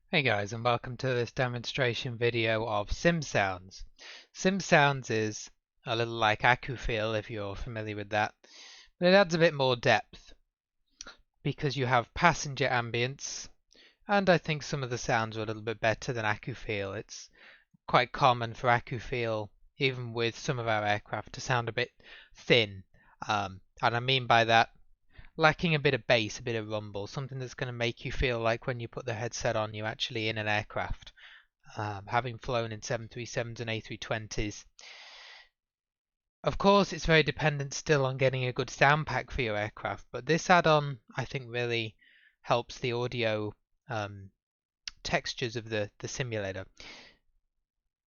Hey guys, and welcome to this demonstration video of simsounds. Simsounds is a little like acufeel if you're familiar with that, but it adds a bit more depth because you have passenger ambience, and I think some of the sounds are a little bit better than acufeel. It's quite common for acufeel, even with some of our aircraft, to sound a bit thin, and I mean by that lacking a bit of bass, a bit of rumble, something that's going to make you feel like when you put the headset on, you're actually in an aircraft. Having flown in 737s and A320s. Of course, it's very dependent still on getting a good sound pack for your aircraft, but this add-on I think really helps the audio textures of the simulator.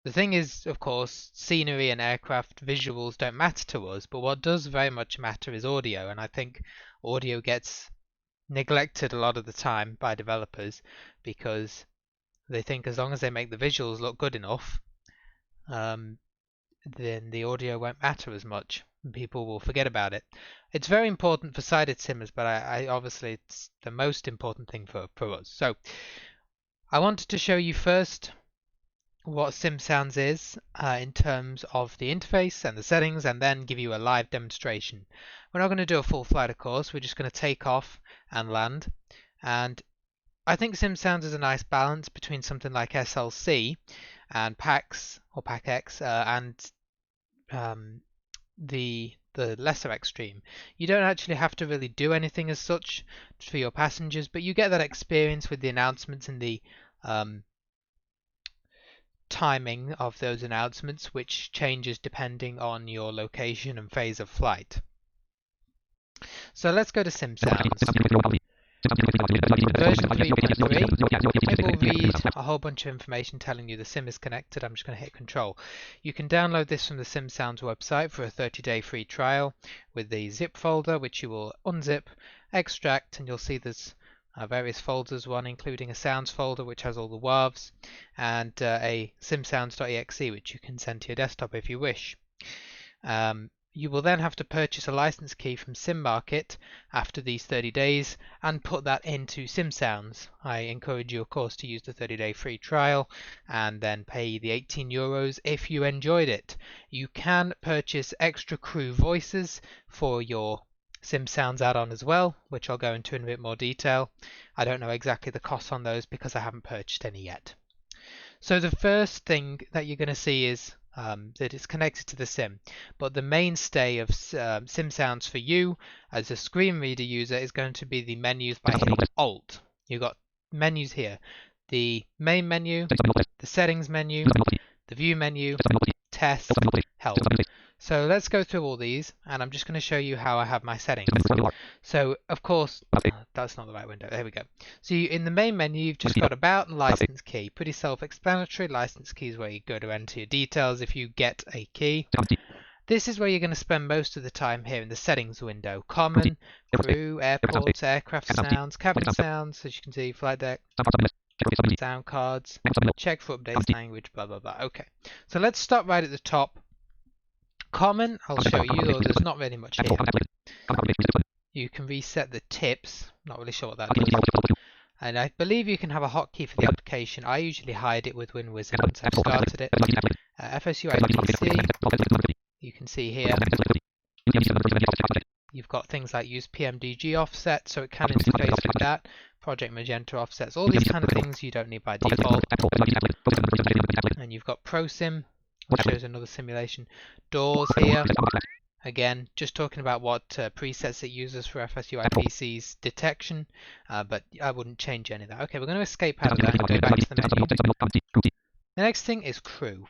The thing is, of course, scenery and aircraft visuals don't matter to us, but what does very much matter is audio, and I think audio gets neglected a lot of the time by developers because they think as long as they make the visuals look good enough, then the audio won't matter as much. And people will forget about it. It's very important for sighted simmers, but I obviously it's the most important thing for us. So I wanted to show you first what simsounds is in terms of the interface and the settings, and then give you a live demonstration. We're not going to do a full flight, of course. We're just going to take off and land. And I think simsounds is a nice balance between something like SLC and PAX or PAC-X and the lesser extreme. You don't actually have to really do anything as such for your passengers, but you get that experience with the announcements and the timing of those announcements, which changes depending on your location and phase of flight. So let's go to simsounds. Version 3.3. It will read a whole bunch of information telling you the sim is connected. I'm just going to hit control. You can download this from the simsounds website for a 30-day free trial with the zip folder, which you will unzip, extract, and you'll see there's various folders, one including a sounds folder which has all the WAVs, and a simsounds.exe which you can send to your desktop if you wish. You will then have to purchase a license key from SimMarket after these 30 days and put that into simsounds. I encourage you, of course, to use the 30-day free trial and then pay the €18 if you enjoyed it. You can purchase extra crew voices for your simsounds add-on as well, which I'll go into in a bit more detail. I don't know exactly the costs on those because I haven't purchased any yet. So the first thing that you're going to see is that it's connected to the sim, but the mainstay of simsounds for you as a screen reader user is going to be the menus by hitting Alt. You've got menus here: the main menu, the settings menu, the view menu, test, help. So let's go through all these, and I'm just going to show you how I have my settings. So of course, that's not the right window. There we go. So in the main menu, you've just got about and license key. Pretty self-explanatory. License key is where you go to enter your details if you get a key. This is where you're going to spend most of the time here in the settings window. Common, crew, airports, aircraft sounds, cabin sounds, as you can see, flight deck, sound cards, check for updates, language, blah, blah, blah. Okay, so let's start right at the top. Common, I'll show you, though there's not really much here. You can reset the tips, not really sure what that does. And I believe you can have a hotkey for the application. I usually hide it with WinWizard once I've started it. FSUI PC, you can see here. You've got things like use PMDG offset, so it can interface with that. Project Magenta offsets, all these kind of things you don't need by default. And you've got ProSim, which shows another simulation. Doors here. Again, just talking about what presets it uses for FSUI PC's detection, but I wouldn't change any of that. Okay, we're going to escape out of that and go back to the menu. The next thing is crew.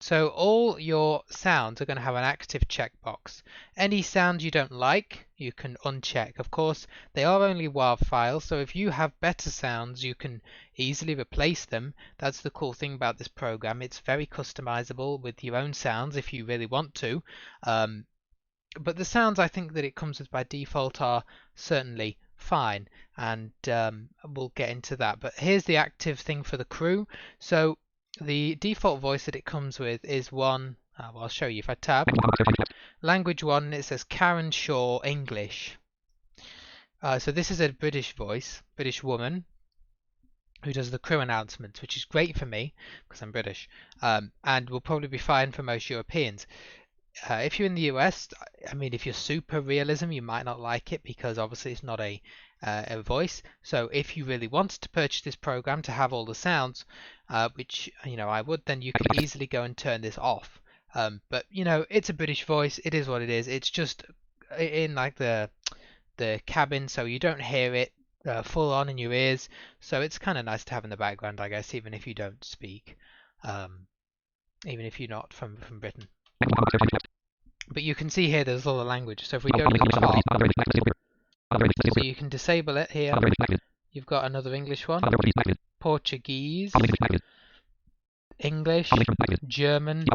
So all your sounds are going to have an active checkbox. Any sound you don't like, you can uncheck. Of course, they are only WAV files, so if you have better sounds, you can easily replace them. That's the cool thing about this program. It's very customizable with your own sounds if you really want to. But the sounds I think that it comes with by default are certainly fine, and we'll get into that. But here's the active thing for the crew. So the default voice that it comes with is one, well, I'll show you if I tab. Language 1, it says Karen Shaw English. So this is a British voice, British woman. who does the crew announcements, which is great for me because I'm British, and will probably be fine for most Europeans. If you're in the US, I mean, if you're super realism, you might not like it because obviously it's not a voice. So if you really wanted to purchase this program to have all the sounds, which I would, then you could easily go and turn this off. But it's a British voice. It is what it is. It's just in like the cabin, so you don't hear it full on in your ears. So it's kind of nice to have in the background, I guess, even if you don't speak, even if you're not from Britain. But you can see here there's all the languages. So if we go to the top, so you can disable it here. You've got another English one, Portuguese, English, German,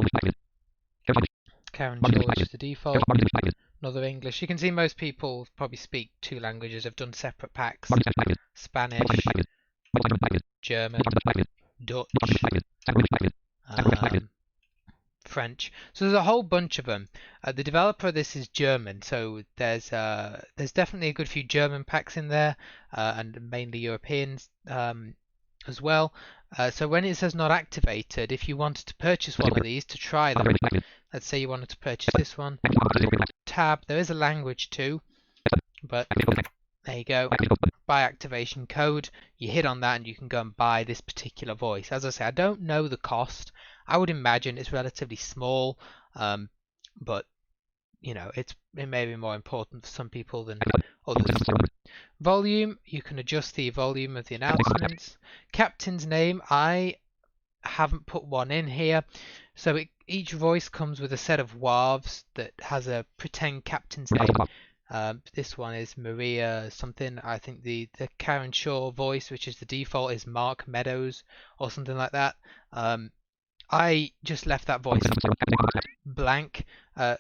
Karen Shaw, which is the default, another English. You can see most people probably speak two languages. They've done separate packs: Spanish, German, Dutch, French. So there's a whole bunch of them. The developer of this is German, so there's definitely a good few German packs in there, and mainly Europeans as well. So when it says not activated, if you wanted to purchase one of these to try them, let's say you wanted to purchase this one, tab, there is a language too, but there you go. Buy activation code, you hit on that and you can go and buy this particular voice. As I say, I don't know the cost. I would imagine it's relatively small, but it may be more important for some people than others. Volume, you can adjust the volume of the announcements. Captain's name, I haven't put one in here. So each voice comes with a set of WAVs that has a pretend captain's name. This one is Maria something. I think the Karen Shaw voice, which is the default, is Mark Meadows or something like that. I just left that voice blank,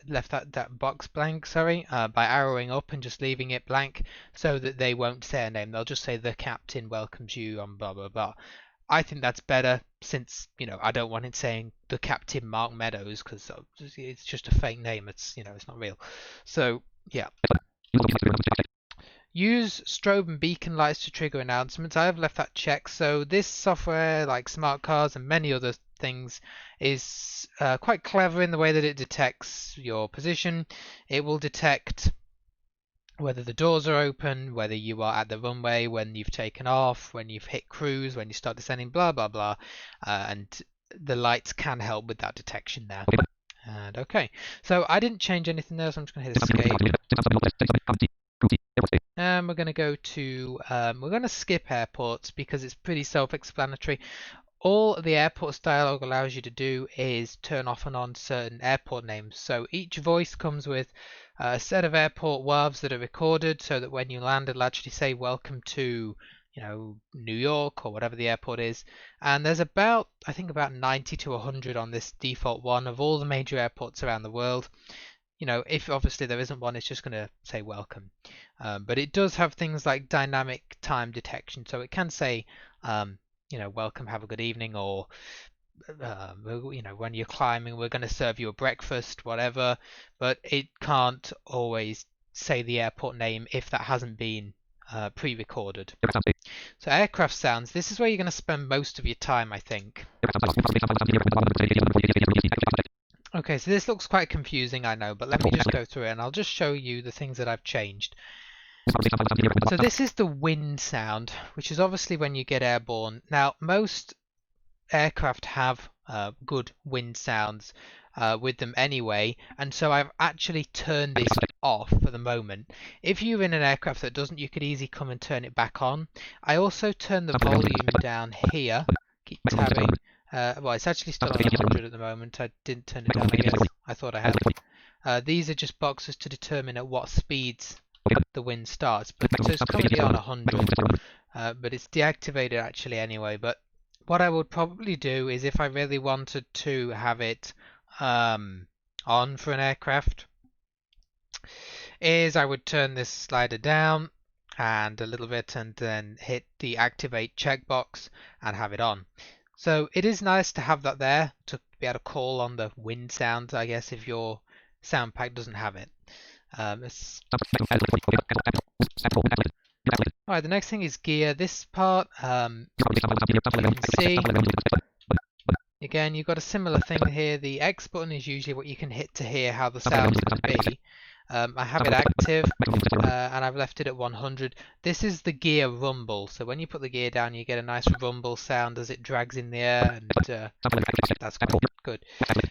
left that box blank, sorry, by arrowing up and just leaving it blank so that they won't say a name. They'll just say the captain welcomes you on blah blah blah. I think that's better since I don't want it saying the Captain Mark Meadows because it's just a fake name. It's it's not real. So yeah. Use strobe and beacon lights to trigger announcements. I have left that checked. So this software, like smart cars and many other things, is quite clever in the way that it detects your position. It will detect whether the doors are open, whether you are at the runway, when you've taken off, when you've hit cruise, when you start descending, blah blah blah, and the lights can help with that detection there. And okay, so I didn't change anything there, so I'm just going to hit escape. And we're going to go to we're going to skip airports because it's pretty self-explanatory. All the airports dialog allows you to do is turn off and on certain airport names. So each voice comes with a set of airport WAVs that are recorded so that when you land it'll actually say welcome to New York or whatever the airport is. And there's I think about 90 to 100 on this default one of all the major airports around the world. If obviously there isn't one, it's just going to say welcome. But it does have things like dynamic time detection, so it can say welcome, have a good evening, or when you're climbing, we're going to serve you a breakfast, whatever. But it can't always say the airport name if that hasn't been pre-recorded. So aircraft sounds, this is where you're going to spend most of your time, I think. Okay, so this looks quite confusing, I know, but let me just go through it and I'll just show you the things that I've changed. So this is the wind sound, which is obviously when you get airborne. Now, most aircraft have good wind sounds with them anyway, and so I've actually turned this off for the moment. If you're in an aircraft that doesn't, you could easily come and turn it back on. I also turned the volume down here. Keep tabbing. Well, it's actually still on 100 at the moment. I didn't turn it down, I guess. I thought I had. These are just boxes to determine at what speeds the wind starts. So it's currently on 100, but it's deactivated actually anyway. But what I would probably do is if I really wanted to have it on for an aircraft, is I would turn this slider down and a little bit and then hit the activate checkbox and have it on. So it is nice to have that there to be able to call on the wind sounds, I guess, if your sound pack doesn't have it. Alright, the next thing is gear. This part, you can see, again, you've got a similar thing here. The X button is usually what you can hit to hear how the sound is going to be. I have it active and I've left it at 100. This is the gear rumble. So when you put the gear down, you get a nice rumble sound as it drags in the air, and that's quite good.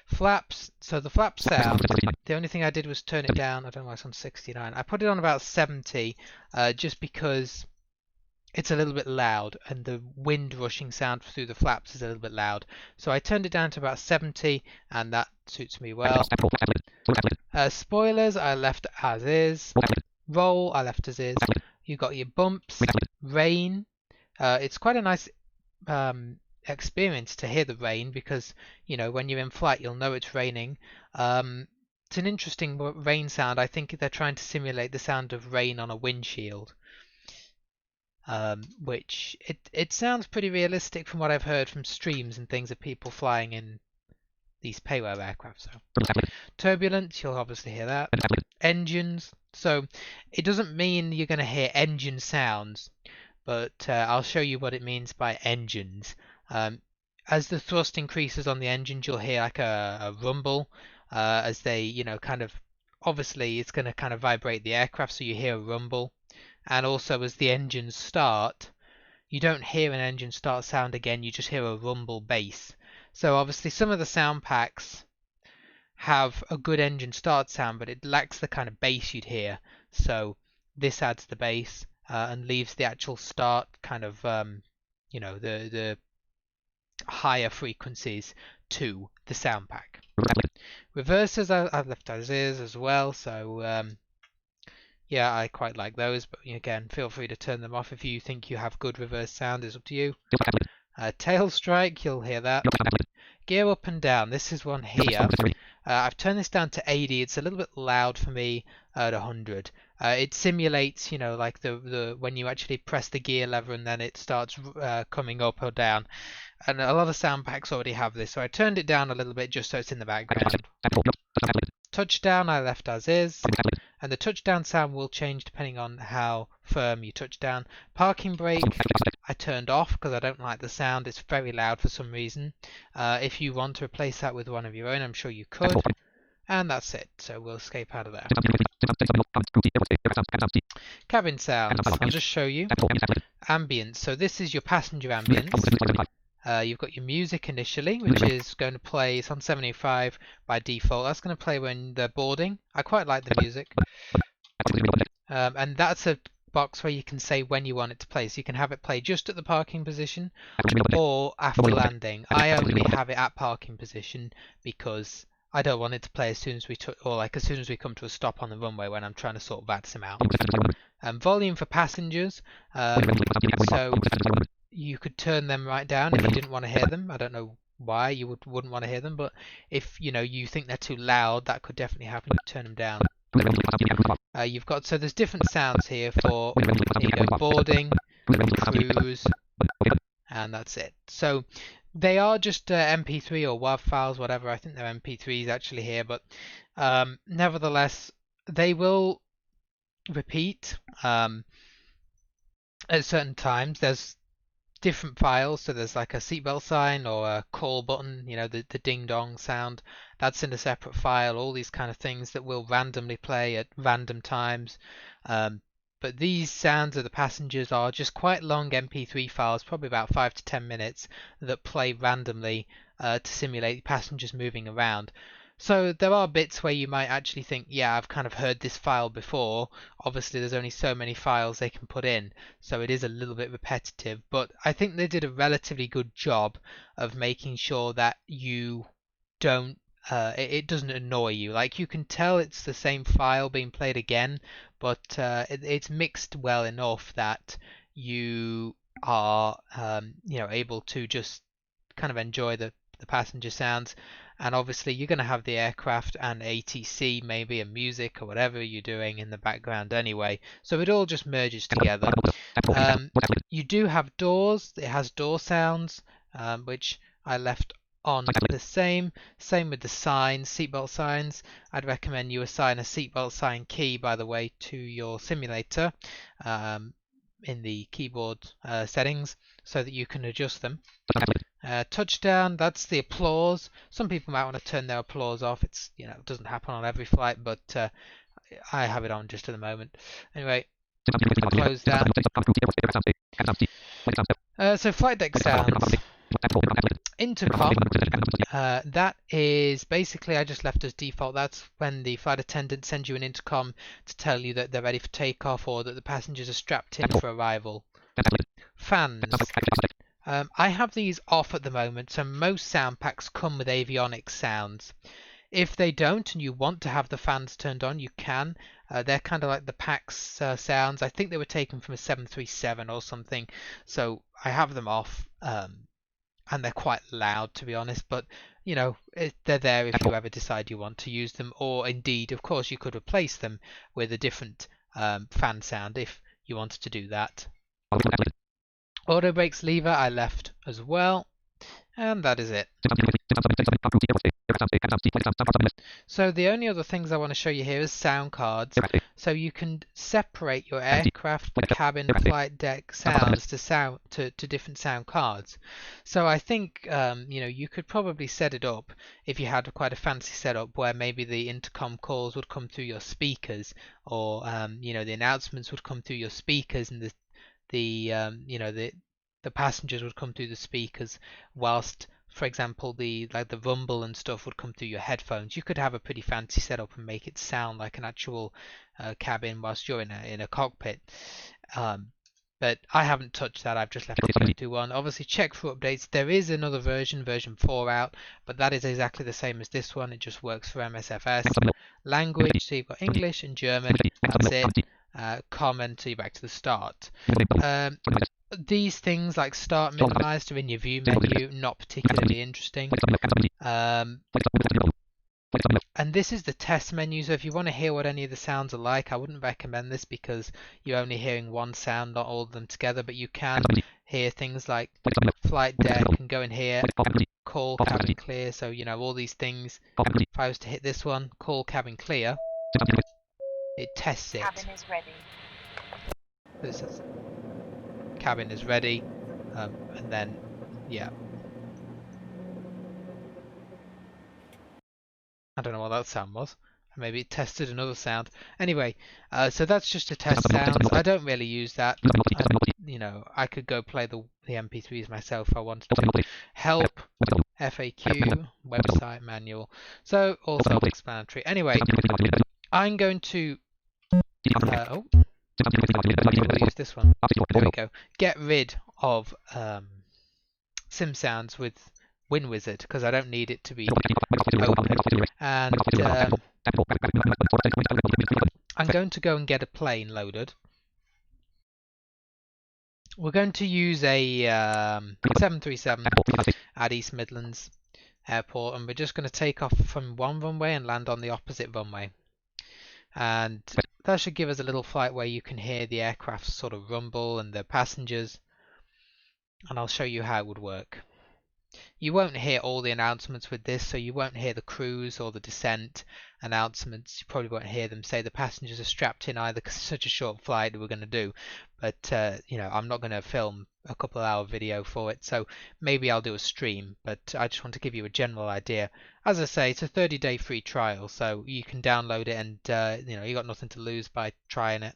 Flaps. So the flap sound, the only thing I did was turn it down. I don't know why it's on 69. I put it on about 70 just because it's a little bit loud and the wind rushing sound through the flaps is a little bit loud. So I turned it down to about 70 and that suits me well. Spoilers I left as is. Roll I left as is. You got your bumps, rain. It's quite a nice experience to hear the rain because, you know, when you're in flight you'll know it's raining. It's an interesting rain sound. I think they're trying to simulate the sound of rain on a windshield. Which it sounds pretty realistic from what I've heard from streams and things of people flying in these payload aircraft. So turbulence, you'll obviously hear that. Engines, so it doesn't mean you're going to hear engine sounds, but I'll show you what it means by engines. As the thrust increases on the engines, you'll hear like a rumble as they, you know, kind of, obviously it's going to kind of vibrate the aircraft, so you hear a rumble. And also as the engines start, you don't hear an engine start sound again, you just hear a rumble bass. So obviously some of the sound packs have a good engine start sound, but it lacks the kind of bass you'd hear. So this adds the bass and leaves the actual start kind of, you know, the higher frequencies to the sound pack. Reversers I've left as is as well, so yeah, I quite like those, but again, feel free to turn them off if you think you have good reverse sound. It's up to you. Tail strike, you'll hear that. Gear up and down, this is one here. I've turned this down to 80. It's a little bit loud for me at 100. It simulates, you know, like the when you actually press the gear lever and then it starts coming up or down. And a lot of sound packs already have this, so I turned it down a little bit just so it's in the background. Touchdown I left as is, and the touchdown sound will change depending on how firm you touch down. Parking brake I turned off because I don't like the sound, it's very loud for some reason. If you want to replace that with one of your own, I'm sure you could. And that's it, so we'll escape out of there. Cabin sounds, I'll just show you. Ambience, so this is your passenger ambience. You've got your music initially, which is going to play, it's on 75 by default. That's going to play when they're boarding. I quite like the music. And that's a box where you can say when you want it to play. So you can have it play just at the parking position or after landing. I only have it at parking position because I don't want it to play as soon as we as soon as we come to a stop on the runway when I'm trying to sort of VATSIM out. Volume for passengers. So you could turn them right down if you didn't want to hear them. I don't know why you wouldn't want to hear them, but if you know you think they're too loud, that could definitely happen. You turn them down. You've got, so there's different sounds here for, you go, boarding, cruise, and that's it. So they are just MP3 or WAV files, whatever. I think they're MP3s actually here, but nevertheless they will repeat at certain times. There's different files, so there's like a seatbelt sign or a call button, you know, the ding dong sound, that's in a separate file. All these kind of things that will randomly play at random times. But these sounds of the passengers are just quite long MP3 files, probably about 5 to 10 minutes, that play randomly to simulate passengers moving around. So there are bits where you might actually think, yeah, I've kind of heard this file before. Obviously there's only so many files they can put in, so it is a little bit repetitive, but I think they did a relatively good job of making sure that you don't it doesn't annoy you. Like, you can tell it's the same file being played again, but it's mixed well enough that you are you know, able to just kind of enjoy the passenger sounds. And obviously you're going to have the aircraft and ATC maybe and music or whatever you're doing in the background anyway, so it all just merges together. You do have doors, it has door sounds, which I left on the same with the signs, seatbelt signs. I'd recommend you assign a seatbelt sign key, by the way, to your simulator. the keyboard settings so that you can adjust them. Touchdown, that's the applause. Some people might want to turn their applause off. It's, you know, it doesn't happen on every flight, but I have it on just at the moment. Anyway, close that. So flight deck sounds. Intercom, that is basically, I just left as default. That's when the flight attendant sends you an intercom to tell you that they're ready for takeoff or that the passengers are strapped in for arrival. Fans. I have these off at the moment, so most sound packs come with avionics sounds. If they don't and you want to have the fans turned on, you can. They're kind of like the PAX sounds. I think they were taken from a 737 or something, so I have them off. And they're quite loud, to be honest, but you know, they're there if you ever decide you want to use them, or indeed, of course, you could replace them with a different fan sound if you wanted to do that. Auto brakes lever I left as well, and that is it. So the only other things I want to show you here is sound cards. So you can separate your aircraft, cabin, flight deck sounds to different sound cards. So I think you know, you could probably set it up if you had quite a fancy setup where maybe the intercom calls would come through your speakers, or you know, the announcements would come through your speakers, and you know, the passengers would come through the speakers, whilst, for example, the rumble and stuff would come through your headphones. You could have a pretty fancy setup and make it sound like an actual cabin whilst you're in a cockpit. But I haven't touched that. I've just left it 2.1. Obviously, check for updates. There is another version 4 out, but that is exactly the same as this one. It just works for MSFS. Language, so you've got English and German. That's it. Common, so you're back to the start. These things like start minimized are in your view menu, not particularly interesting. And this is the test menu, so if you want to hear what any of the sounds are like, I wouldn't recommend this because you're only hearing one sound, not all of them together, but you can hear things like flight deck and go in here, call cabin clear, so you know, all these things. If I was to hit this one, call cabin clear, it tests it. Cabin is ready. This is cabin is ready, and then yeah, I don't know what that sound was. Maybe it tested another sound. Anyway, so that's just a test sound. I don't really use that. You know, I could go play the MP3s myself if I wanted to. Help, FAQ, website, manual. So all self-explanatory. Anyway, I'm going to we'll use this one. There we go. Get rid of simsounds with WinWizard because I don't need it to be open. And I'm going to go and get a plane loaded. We're going to use a 737 at East Midlands Airport, and we're just going to take off from one runway and land on the opposite runway. And that should give us a little flight where you can hear the aircraft sort of rumble and the passengers, and I'll show you how it would work. You won't hear all the announcements with this, so you won't hear the cruise or the descent announcements. You probably won't hear them say the passengers are strapped in either because it's such a short flight that we're going to do. But you know, I'm not going to film a couple of hour video for it, so maybe I'll do a stream, but I just want to give you a general idea. As I say, it's a 30-day free trial, so you can download it and you know, you got nothing to lose by trying it.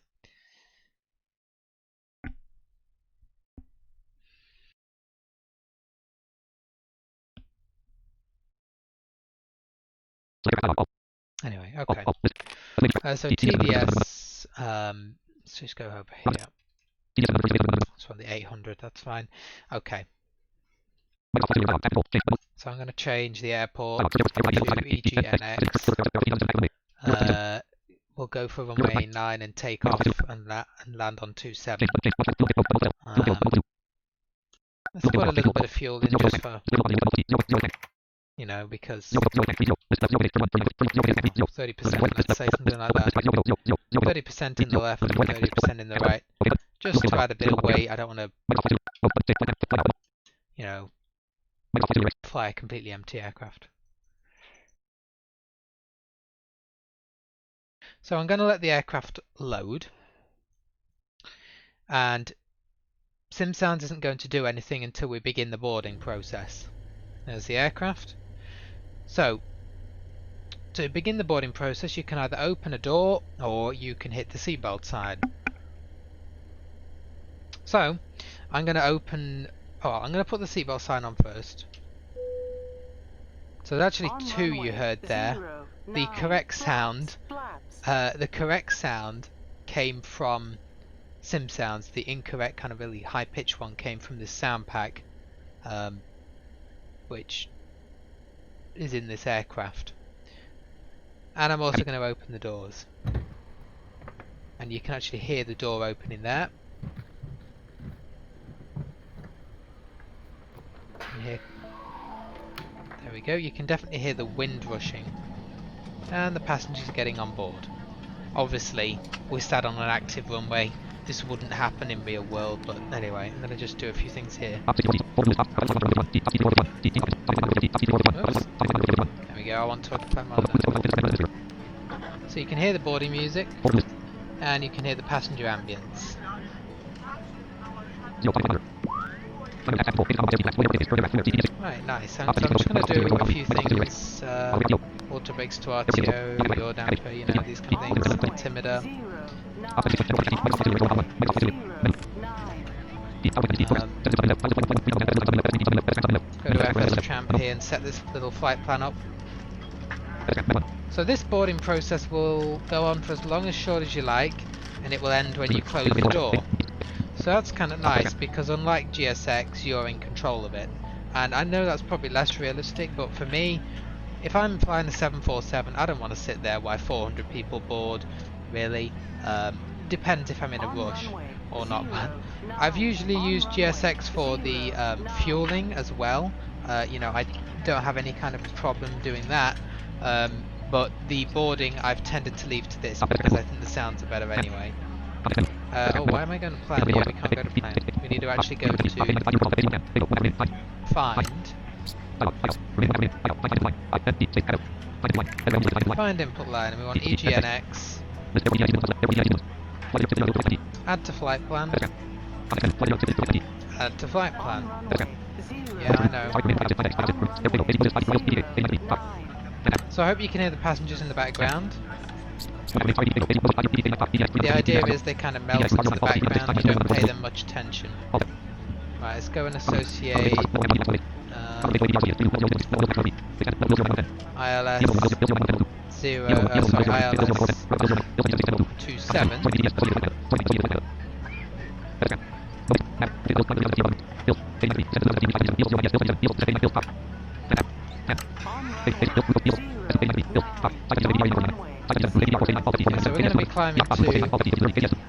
Anyway, okay. So TDS, let's just go over here. That's on the 800, that's fine. Okay. So I'm going to change the airport to EGNX. We'll go for runway 9 and take off and land on 27. Let's put a little bit of fuel in just for, you know, because 30%, let's say something like that. 30% in the left and 30% in the right. Just to add a bit of weight. I don't want to, you know, fly a completely empty aircraft. So I'm going to let the aircraft load. and simsounds isn't going to do anything until we begin the boarding process. There's the aircraft. So to begin the boarding process, you can either open a door or you can hit the seatbelt sign. So I'm going to put the seatbelt sign on first. So there's actually two you heard there. The correct sound came from simsounds. The incorrect, kind of really high pitched one, came from this sound pack, which is in this aircraft. And I'm also going to open the doors, and you can actually hear the door opening there. There we go. You can definitely hear the wind rushing, and the passengers are getting on board. Obviously, we sat on an active runway. This wouldn't happen in real world, but anyway, I'm going to just do a few things here. Oops. There we go. I want to climb on that. So you can hear the boarding music, and you can hear the passenger ambience. Right, nice. I'm just going to do a few things. Auto brakes to RTO, yaw damper, you know, these kind of things. Altimeter. Go to FS Tramp here and set this little flight plan up. So this boarding process will go on for as long as short as you like, and it will end when you close the door. So that's kind of nice, because unlike GSX, you're in control of it. And I know that's probably less realistic, but for me, if I'm flying a 747, I don't want to sit there while 400 people board, really. Depends if I'm in a rush or not. I've usually used GSX for the fueling as well. You know, I don't have any kind of problem doing that. But the boarding I've tended to leave to this, because I think the sounds are better anyway. Oh, why am I going to plan here? We can't go to plan. We need to actually go to find input line, and we want EGNX. Add to flight plan. Add to flight plan. Yeah, I know. So I hope you can hear the passengers in the background. The idea is they kind of melt into the background, you don't pay them much attention. Right, let's go and associate ILS 27. So we're going to be climbing to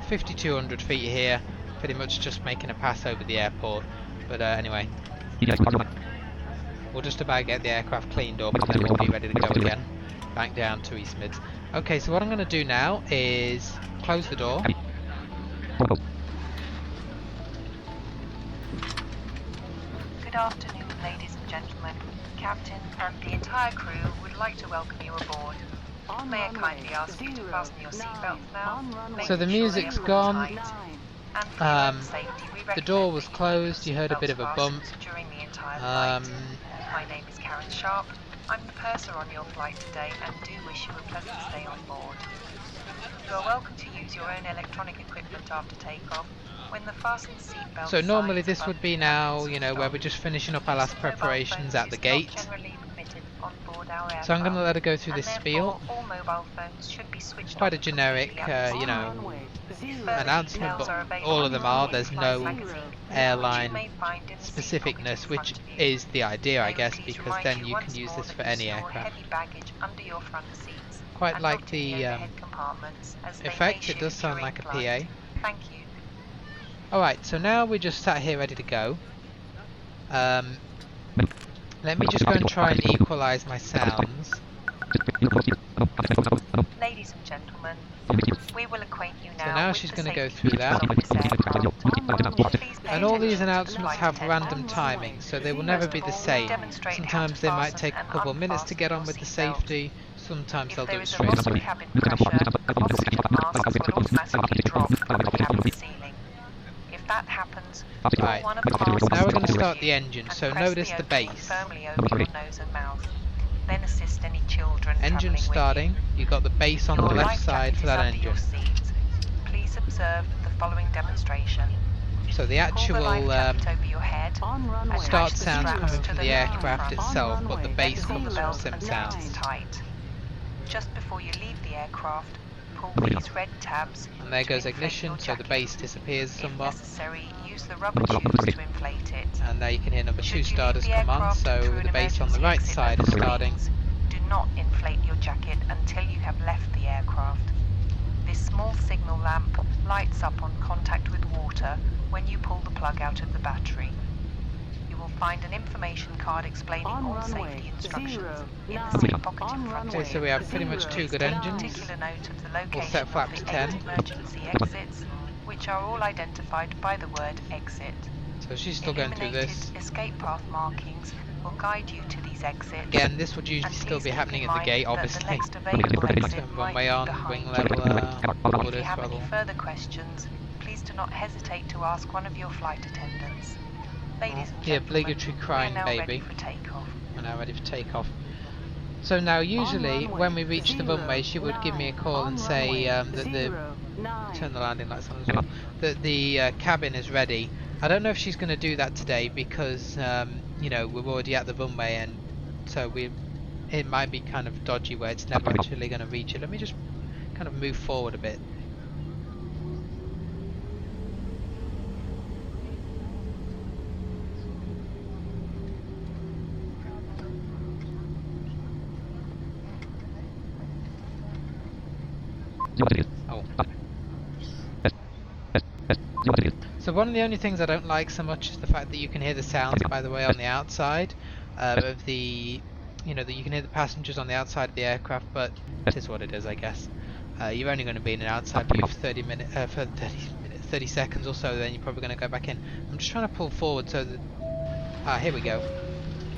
5,200 feet here, pretty much just making a pass over the airport. But anyway, we'll just about get the aircraft cleaned up, and then we'll be ready to go again, back down to East Mids. Okay, so what I'm going to do now is close the door. Good afternoon, ladies and gentlemen. Captain and the entire crew would like to welcome you aboard. May I kindly ask you to fasten your seatbelts now? So the music's gone. The door was closed. You heard a bit of a bump. My name is Karen Sharp. I'm the purser on your flight today and do wish you a pleasant stay on board. You are welcome to use your own electronic equipment after takeoff. When the fastened seatbelt So normally this would be now, you know, where we're just finishing up our last preparations at the gate. So I'm going to let her go through this spiel. Quite a generic, you know, announcement, but all of them are. There's no airline specificness, which is the idea, I guess, because then you can use this for any aircraft. Quite like the effect. It does sound like a PA. Thank you. Alright, so now we're just sat here ready to go. Let me just go and try and equalise my sounds. Ladies and gentlemen, we will acquaint you now. So now she's going to go through that. And all these announcements have random timing, so they will never be the same. Sometimes they might take a couple of minutes to get on with the safety, sometimes they'll do it straight away. that happens, Right, one of the masks now we're going to towards start you the engine, and so press notice the opening base. firmly over your nose and mouth. Then assist any children Engine travelling with starting, you've got the base on the you. Your left life side jacket for is that under engine. your seat. Please observe the following demonstration. So the Pull the life actual jacket over your head. start Attach the sounds straps coming to from the back aircraft in front. itself, but the Then base pull the comes from belt and set it simsounds. tight. Just before you leave the aircraft, pull these red tabs And there to goes inflate ignition, your so the jacket. base disappears If somewhat. necessary, use the rubber tubes to inflate it. And now you can hear number 2 Should you leave starters the come on, aircraft so through an the base on the emergency right exit side is over starting. screens, do not inflate your jacket until you have left the aircraft. This small signal lamp lights up on contact with water when you pull the plug out of the battery. You will find an information card explaining all safety instructions in the seat pocket in front of you. Okay, so we have pretty much 2 good engines. Particular note of the We'll location set of flap to the 10. 8 emergency exits, which are all identified by the word exit. So she's still going through this. Escape path markings will guide you to these exits. Again, this would usually still be happening at the gate, obviously. The next available exit Turn might runway be on, behind wing you. leveler, If auto you have any throttle. further questions, please do not hesitate to ask one of your flight attendants. Ladies and The gentlemen, obligatory crying we are now baby. ready for takeoff. We're now ready for takeoff. So now usually when we reach the runway she would give me a call and say that turn the landing lights on as well, that the cabin is ready. I don't know if she's going to do that today because you know, we're already at the runway, and so it might be kind of dodgy where it's never actually going to reach it. Let me just kind of move forward a bit. Oh. So one of the only things I don't like so much is the fact that you can hear the sounds, by the way, on the outside of the, you know, that you can hear the passengers on the outside of the aircraft, but it is what it is, I guess. You're only going to be in an outside view for 30 seconds or so, then you're probably going to go back in. I'm just trying to pull forward so that, here we go.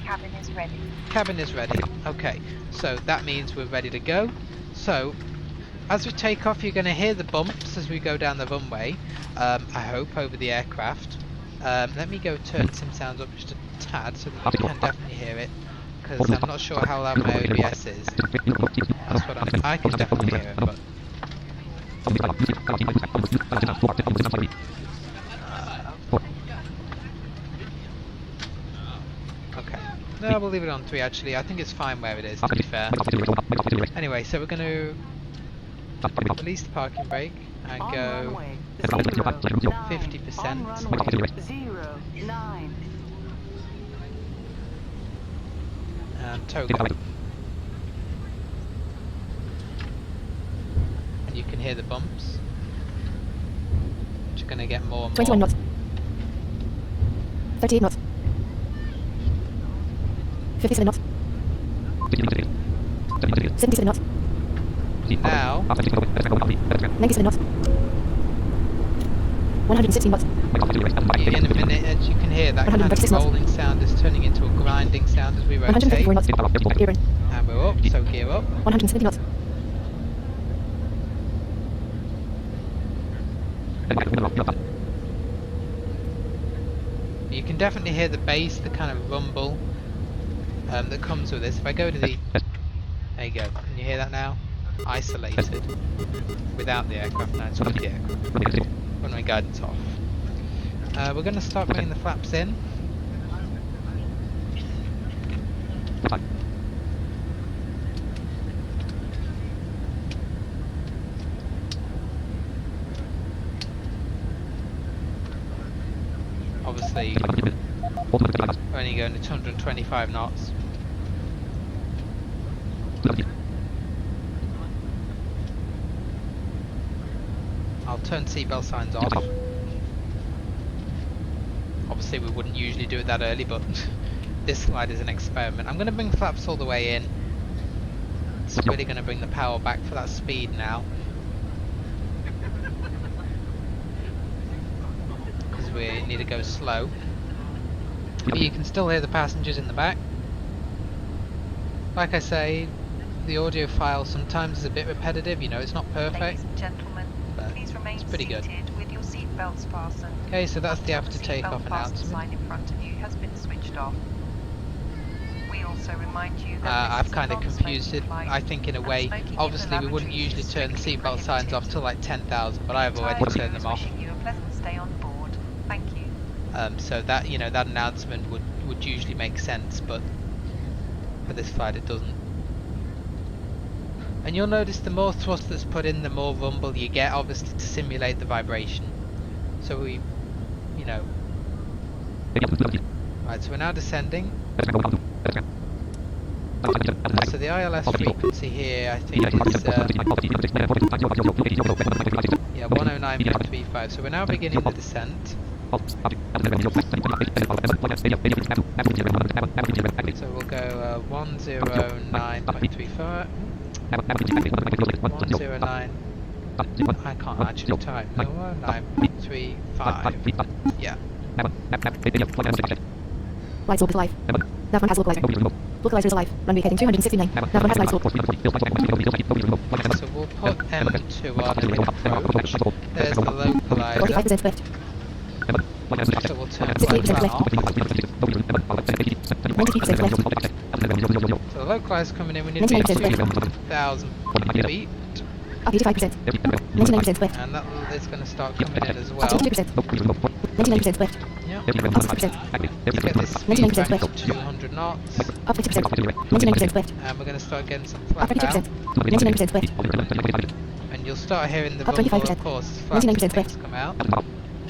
Cabin is ready. Cabin is ready. Okay, so that means we're ready to go. So as we take off, you're going to hear the bumps as we go down the runway, I hope, over the aircraft. Let me go turn simsounds up just a tad so that you can definitely hear it, because I'm not sure how loud my OBS is. That's what I can definitely hear it, but... okay. No, we'll leave it on 3 actually. I think it's fine where it is, to be fair. Anyway, so we're going to release the parking brake and go 50%. And tow going. And you can hear the bumps, which are going to get more and more. 21 knots. 38 knots. 57 knots. 77 knots. Now, 97 knots. 116 knots. in a minute, as you can hear, that kind of 136 knots. rolling sound is turning into a grinding sound as we rotate. 154 knots. Gear in. And we're up, so gear up. 170 knots. You can definitely hear the bass, the kind of rumble that comes with this. If I go to the... there you go. Can you hear that now? Isolated. Without the aircraft. Now it's with the aircraft. Runway guidance off. We're going to start bringing the flaps in. Obviously, we're only going to 225 knots. I'll turn seatbelt signs off. Obviously we wouldn't usually do it that early, but this slide is an experiment. I'm going to bring flaps all the way in. It's really going to bring the power back for that speed now. Because we need to go slow. But you can still hear the passengers in the back. Like I say, the audio file sometimes is a bit repetitive, you know, it's not perfect. Ladies and gentlemen, but please remain it's pretty good. seated with your seat Seatbelts fastened. Okay, so that's the after Seatbelt takeoff fasten announcement. sign in front of you has been switched off. We also remind you that this I've is a kind of confused it, non-smoking flight, I think, in a and way. smoking in the Obviously, we wouldn't lavatories is usually turn the strictly seatbelt signs off prohibited. till like 10,000, but I've already Entire turned crew them is off. wishing you a pleasant stay on board. Thank you. So that, you know, that announcement would usually make sense, but for this flight it doesn't. And you'll notice the more thrust that's put in, the more rumble you get, obviously to simulate the vibration. So we, you know. Right, so we're now descending. So the ILS frequency here, I think, is 109.35. So we're now beginning the descent. So we'll go 109.35. 109. I can't actually type. 109.35. Yeah. Light source is alive. Nav 1 has localizer. Localizer is alive. Runway heading 269. Nav 1 has light source. So we'll put M2 on and approach. There's the localizer. 45% left. So we'll turn 68% that left. off. 93% left. So the localizer coming in, we need to be at 2,000 feet. Up 85%. 99% left. And that is going to start coming in as Up well. 82%. 99% left. Yeah. Up 6%. Let's get this speed 99% back to left. 200 knots. Up 50%. 99% left. And we're going to start getting some Up flap out. 22%. 99% left. And you'll start hearing the Up rumble, 25%. of course, as flaps and 99% things left. come out.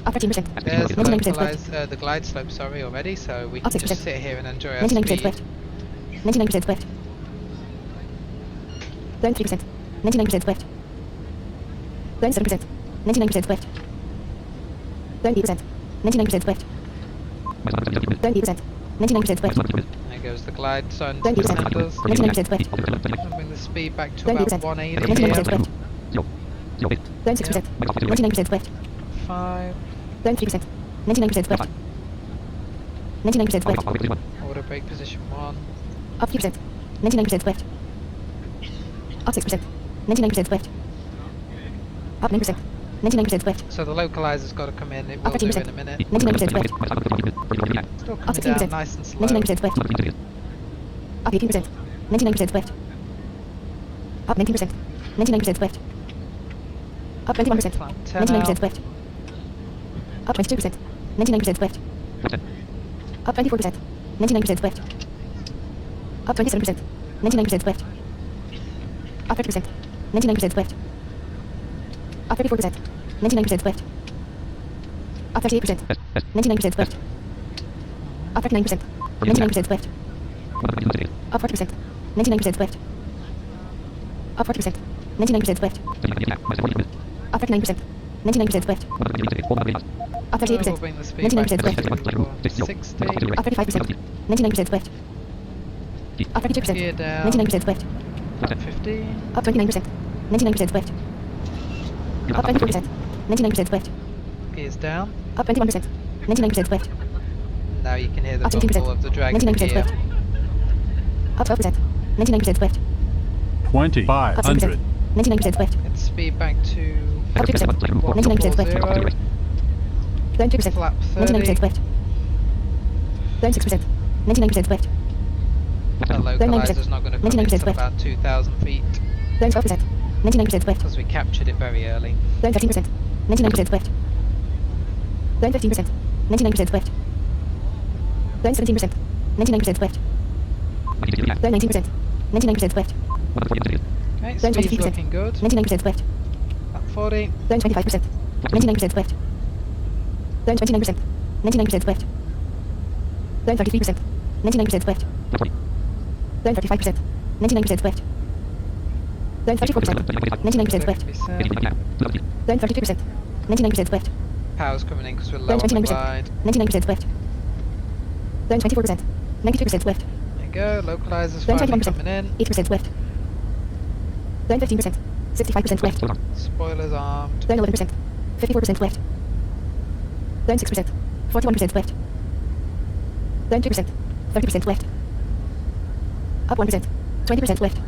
Up 13%. There's the 99% left. localize, the glide slope, sorry, already, so we Up can 6%. just sit here and enjoy our 99% speed. left. 99% left. Down 3%. 99% left. Down 7%. 99% left. Down 8%. 99% left. Down 8%. 99% left. There goes the glide sign to Down the 8%. centers. 99% left. I'll bring the speed back to Down about 8%. 180 99% here. left. Down 6%. 99% left. 5. Down 3%. 99% left. 99% left. Order brake position 1. Up 3%. 99% left. Up 6%. 99% left. Up 9%. 99% left. So the localizer's got to come in, it will Up do 13%. in a minute. 99% left. Still Up coming down 16%. nice and slow. 99% left. Up 18%. 99% left. Up 19%. 99% left. Up 21%. Climb 10 99% out. left. Up 22%. 99% left. Up 24%. 99% left. Up 27%. 99% left. Up 30%. 99% left. Up 34%. 99% left. Up 38%. 99% left. Up 39%. 99% left. Up 40%. 99% left. Up 40%. 99% left. Up 39%. 99% left. Up 38%. We'll bring the speed back 99% left. to 60. Up 35%. 99% left. Up 32%. Gear down. 99% left. Up 15. Up 29%. 99% left. Up 24%. 99% left. Gears down. Up 21%. 99% left. Now you can hear the Up 17%. rumble of the dragon 99% gear. left. Up 12%. 99% left. Up 2,500. 99% left. Get speed back to Up 2%. 99% left. 140. Down 2%. Flap 30. 99% left. Down 6%. 99% left. That localizer's not going to come in 99% until left. about 2,000 feet Down 12%. 99% left. because we captured it very early. Down 13%. 99% left. Down 15%. 99% left. Down 17%. 99% left. Down 19%. 99% left. Okay, Down speed's 23%. looking good. 99% left. At 40. Down 25%. 99% left. Down 29%. 99% left. Down 33%. 99% left. Down 35%. 99% left. Down 34%. 99% left. Down 32%. 99% left. Power's coming in because we're low Down on the 29%. glide. 99% left. Down 24%. 92% left. There you go, localizer's Down finally 21%. coming in. 8% left. Down 15%. 65% left. Spoilers armed. Down 11%. 54% left. Down 6%. 41% left. Down 2%. 30% left. Up 1%. 20% left.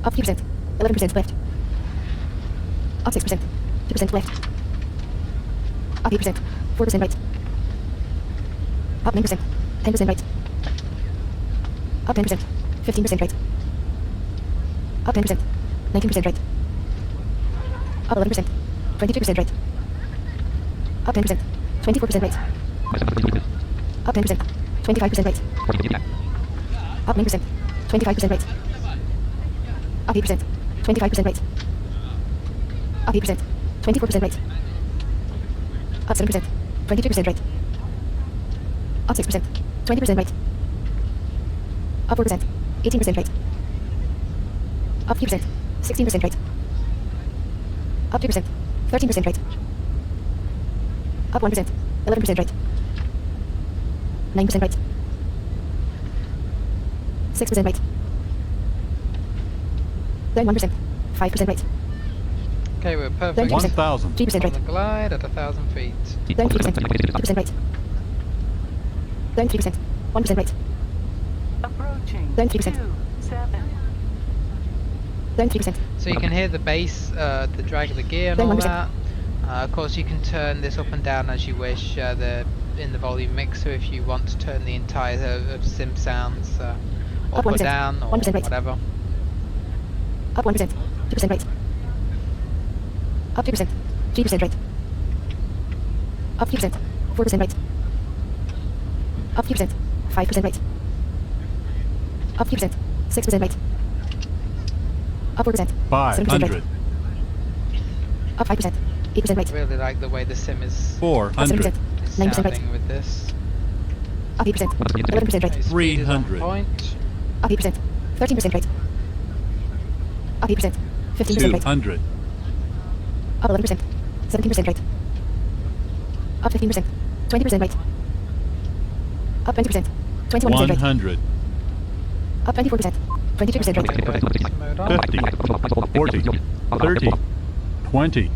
Up 3%. 11% left. Up 6%. 2% left. Up 8%. 4% right. Up 9%. 10% right. Up 10%. 15% right. Up 10%. 19% right. Up 11%. 22% right. Up 10%. 24% right. Up 10%. 25% right. Up 9%. 25% right. Up 8%. 25% right. Up 8%. 24% right. Up 7%. 22% right. Up 6%. 20% right. Up 4%. 18% right. Up 3%. 16% right. Up 2%. 13% right. Up 1%. 11% right. 9% right. 6% right. Then 1%. 5% right. Okay, we're perfect. Then 1,000. 3% On right. the glide at 1,000 feet. Then 3%. 2% right. Then 3%. 1% right. Approaching. Then 3%. 27. Then 3%. So you can hear the bass, the drag of the gear and Then all 1%. that. Of course you can turn this up and down as you wish in the volume mixer if you want to turn the entire of simsounds up or 1%. down or 1% right. whatever. Up 1%. 2% right. Up 2%. 3% right. Up 3%. 4% right. Up 3%. 5% right. Up 3%. 6% right. Up 4%. 7% right. 500. Up 5%. 8% I right. really like the way the sim is Up 400. 7%. 9% right. sounding with this. Up 8%. 11% right. Okay, speed is on 300. point. Up 8%. 13% right. Up 8%. 15% right. 200. Up 11%. 17% right. Up 15%. 20% right. Up 20%. 21% right. 100. Up 24%. 22% right. Okay, go mode on. 50. 40. 30. 20.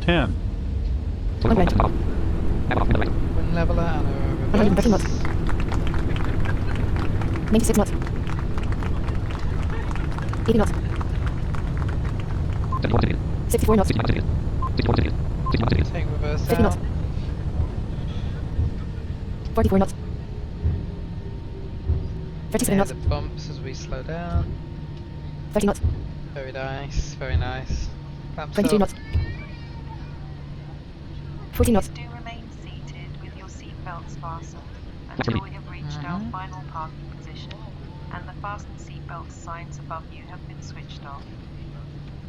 10. 100. Wind leveler and a 130 knots. reverse. 96 knots. 80 knots. 64 knots. Take reverse 50 knots. out. 44 knots. 37 Yeah, knots. the bumps as we slow down. 30 knots. Very nice, very nice. Flaps 22 up. knots. 14 knots. Please do remain seated with your seatbelts fastened until we have reached our final parking position and the fasten seatbelt signs above you have been switched off.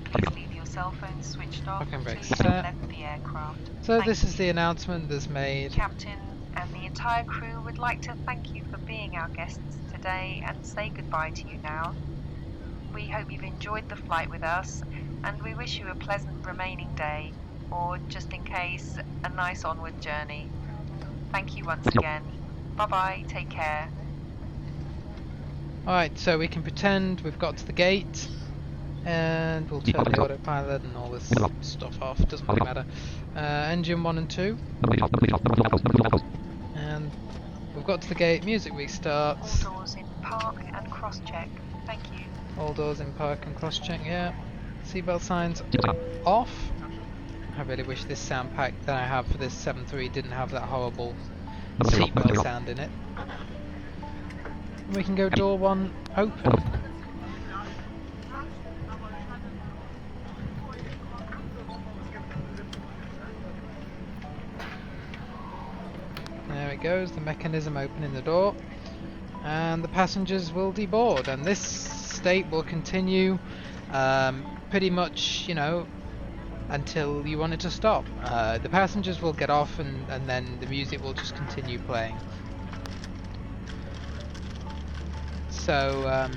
Please leave your cell phones switched off Parking until brakes you have set. left the aircraft. So Thank this is you. the announcement that's made. Captain and the entire crew would like to thank you for being our guests today and say goodbye to you now. We hope you've enjoyed the flight with us and we wish you a pleasant remaining day, or just in case, a nice onward journey. Thank you once again. Bye bye, take care. Alright, so we can pretend we've got to the gate and we'll turn the autopilot and all this stuff off, doesn't really matter. Engine 1 and 2. And we've got to the gate, music All restarts. doors in park and cross-check. Thank you. All doors in park and cross-check, yeah. Seatbelt signs off. I really wish this sound pack that I have for this 7.3 didn't have that horrible seatbelt sound in it. And we can go door 1 open. There it goes, the mechanism opening the door. And the passengers will deboard, and this state will continue pretty much, you know, until you want it to stop. The passengers will get off and then the music will just continue playing. So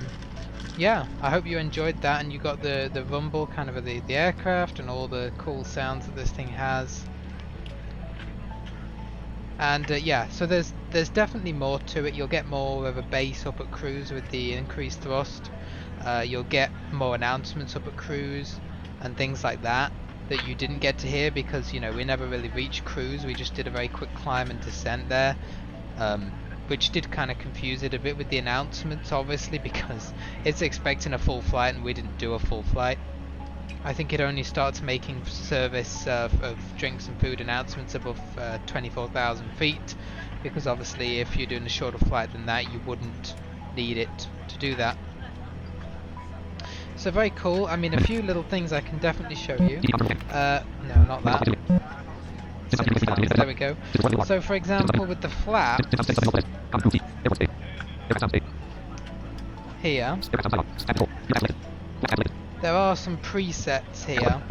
yeah, I hope you enjoyed that and you got the rumble kind of the aircraft and all the cool sounds that this thing has. And yeah, so there's definitely more to it. You'll get more of a bass up at cruise with the increased thrust. You'll get more announcements up at cruise and things like that you didn't get to hear because, you know, we never really reached cruise. We just did a very quick climb and descent there, which did kind of confuse it a bit with the announcements, obviously, because it's expecting a full flight and we didn't do a full flight. I think it only starts making service of drinks and food announcements above 24,000 feet, because obviously if you're doing a shorter flight than that, you wouldn't need it to do that. So very cool. I mean, a few little things I can definitely show you. No, not that. Simsounds, there we go. So for example, with the flaps here, there are some presets here.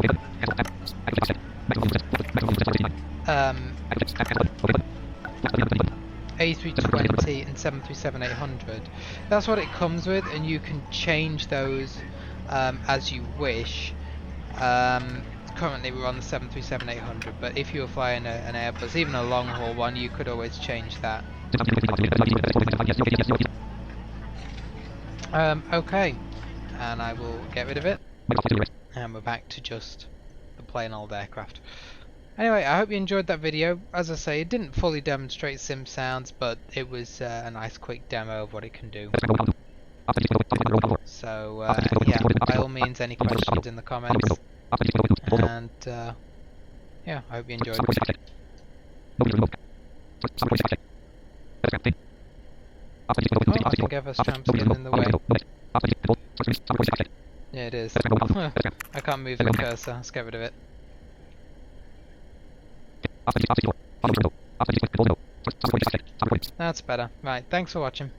A320 and 737-800. That's what it comes with, and you can change those as you wish. Currently we're on the 737-800, but if you were flying an Airbus, even a long haul one, you could always change that. Okay, and I will get rid of it, and we're back to just the plain old aircraft. Anyway, I hope you enjoyed that video. As I say, it didn't fully demonstrate simsounds, but it was a nice quick demo of what it can do. So yeah, by all means, any questions in the comments, and yeah, I hope you enjoyed. Oh, I think Ever's tramp's getting in the way. Yeah, it is. I can't move the cursor. Let's get rid of it. That's better. Right, thanks for watching.